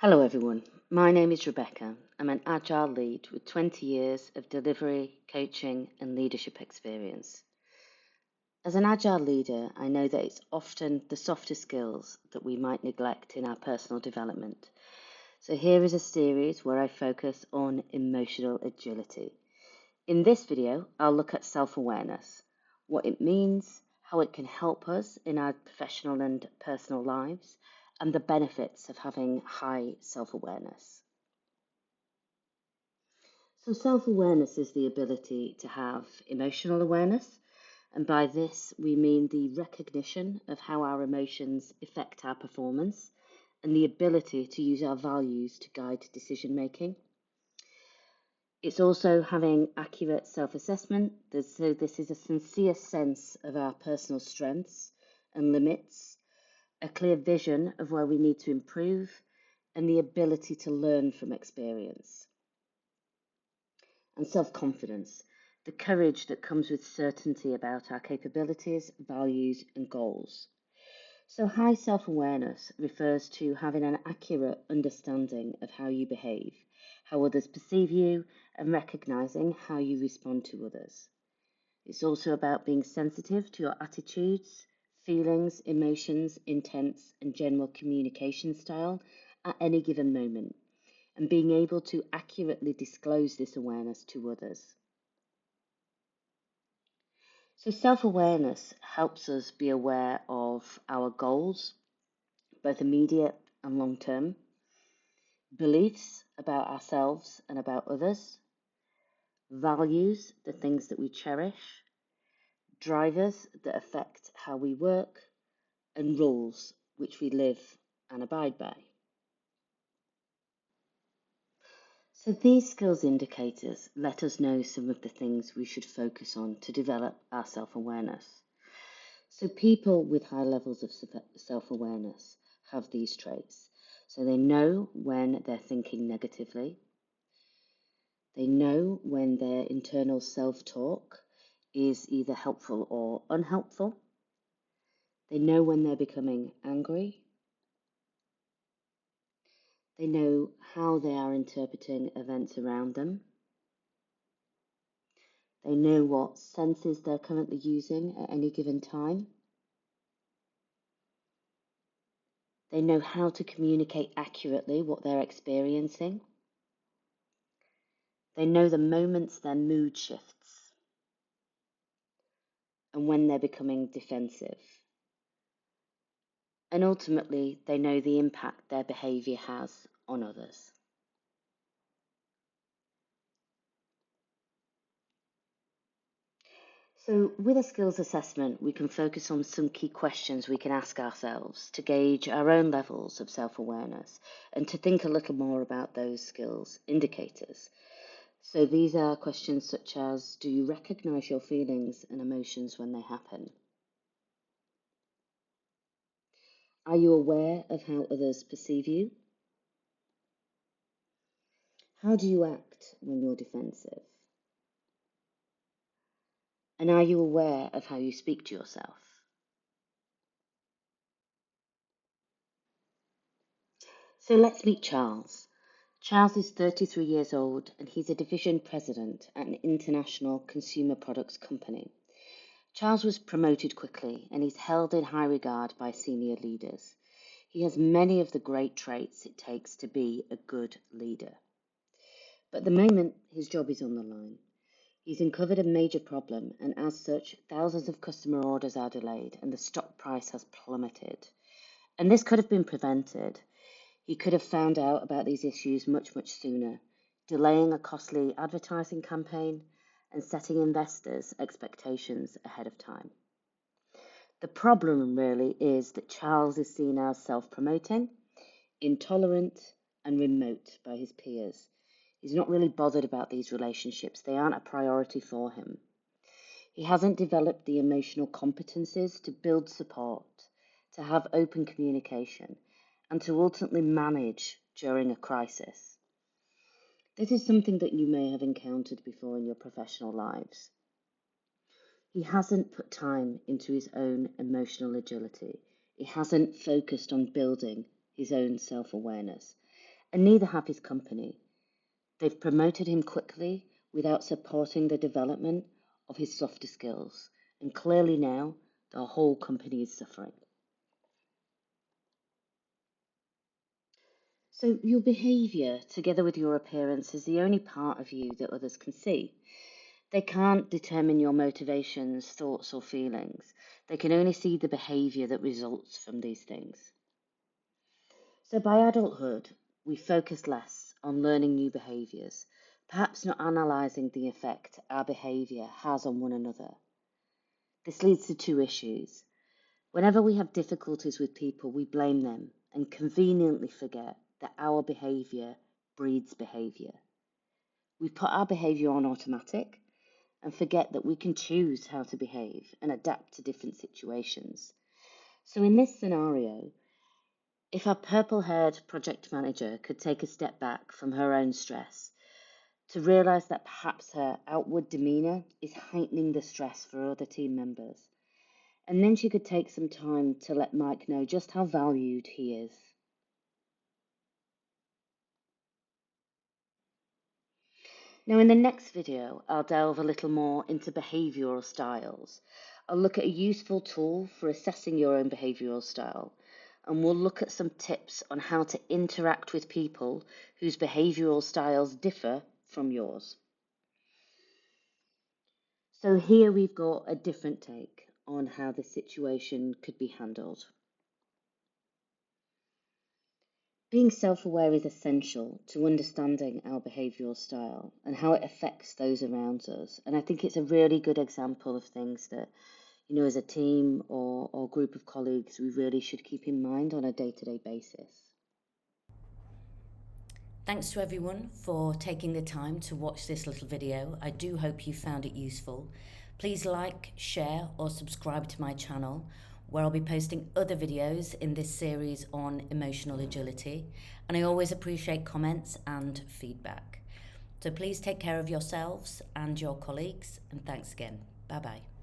Hello everyone, my name is Rebecca. I'm an Agile lead with 20 years of delivery, coaching and leadership experience. As an Agile leader, I know that it's often the softer skills that we might neglect in our personal development. So here is a series where I focus on emotional agility. In this video, I'll look at self-awareness, what it means, how it can help us in our professional and personal lives, and the benefits of having high self-awareness. So, self-awareness is the ability to have emotional awareness, and by this we mean the recognition of how our emotions affect our performance and the ability to use our values to guide decision making. It's also having accurate self-assessment, so this is a sincere sense of our personal strengths and limits, a clear vision of where we need to improve, and the ability to learn from experience. And self-confidence, the courage that comes with certainty about our capabilities, values, and goals. So, high self-awareness refers to having an accurate understanding of how you behave, how others perceive you, and recognizing how you respond to others. It's also about being sensitive to your attitudes, feelings, emotions, intents, and general communication style at any given moment, and being able to accurately disclose this awareness to others. So, self awareness helps us be aware of our goals, both immediate and long term, beliefs about ourselves and about others, values, the things that we cherish, drivers that affect how we work, and rules which we live and abide by. So these skills indicators let us know some of the things we should focus on to develop our self-awareness. So people with high levels of self-awareness have these traits. So they know when they're thinking negatively. They know when their internal self-talk is either helpful or unhelpful. They know when they're becoming angry. They know how they are interpreting events around them. They know what senses they're currently using at any given time. They know how to communicate accurately what they're experiencing. They know the moments their mood shifts and when they're becoming defensive. And ultimately, they know the impact their behaviour has on others. So, with a skills assessment, we can focus on some key questions we can ask ourselves to gauge our own levels of self awareness and to think a little more about those skills indicators. So, these are questions such as: do you recognize your feelings and emotions when they happen? Are you aware of how others perceive you? How do you act when you're defensive? And are you aware of how you speak to yourself? So let's meet Charles. Charles is 33 years old and he's a division president at an international consumer products company. Charles was promoted quickly and he's held in high regard by senior leaders. He has many of the great traits it takes to be a good leader. But at the moment, his job is on the line. He's uncovered a major problem, and as such, thousands of customer orders are delayed and the stock price has plummeted. And this could have been prevented. He could have found out about these issues much, much sooner, delaying a costly advertising campaign and setting investors' expectations ahead of time. The problem really is that Charles is seen as self-promoting, intolerant, and remote by his peers. He's not really bothered about these relationships. They aren't a priority for him. He hasn't developed the emotional competencies to build support, to have open communication, and to ultimately manage during a crisis. This is something that you may have encountered before in your professional lives. He hasn't put time into his own emotional agility. He hasn't focused on building his own self-awareness. and neither have his company. They've promoted him quickly without supporting the development of his softer skills, and clearly now the whole company is suffering. So your behaviour, together with your appearance, is the only part of you that others can see. They can't determine your motivations, thoughts, or feelings. They can only see the behaviour that results from these things. So by adulthood, we focus less on learning new behaviours, perhaps not analysing the effect our behaviour has on one another. This leads to two issues. Whenever we have difficulties with people, we blame them and conveniently forget that our behaviour breeds behaviour. We put our behaviour on automatic and forget that we can choose how to behave and adapt to different situations. So in this scenario, if our purple-haired project manager could take a step back from her own stress to realise that perhaps her outward demeanour is heightening the stress for other team members, and then she could take some time to let Mike know just how valued he is. Now in the next video, I'll delve a little more into behavioural styles. I'll look at a useful tool for assessing your own behavioural style, and we'll look at some tips on how to interact with people whose behavioural styles differ from yours. So here we've got a different take on how this situation could be handled. Being self-aware is essential to understanding our behavioural style and how it affects those around us. And I think it's a really good example of things that, as a team or group of colleagues, we really should keep in mind on a day-to-day basis. Thanks to everyone for taking the time to watch this little video. I do hope you found it useful. Please like, share or subscribe to my channel, where I'll be posting other videos in this series on emotional agility. And I always appreciate comments and feedback. So please take care of yourselves and your colleagues, and thanks again. Bye-bye.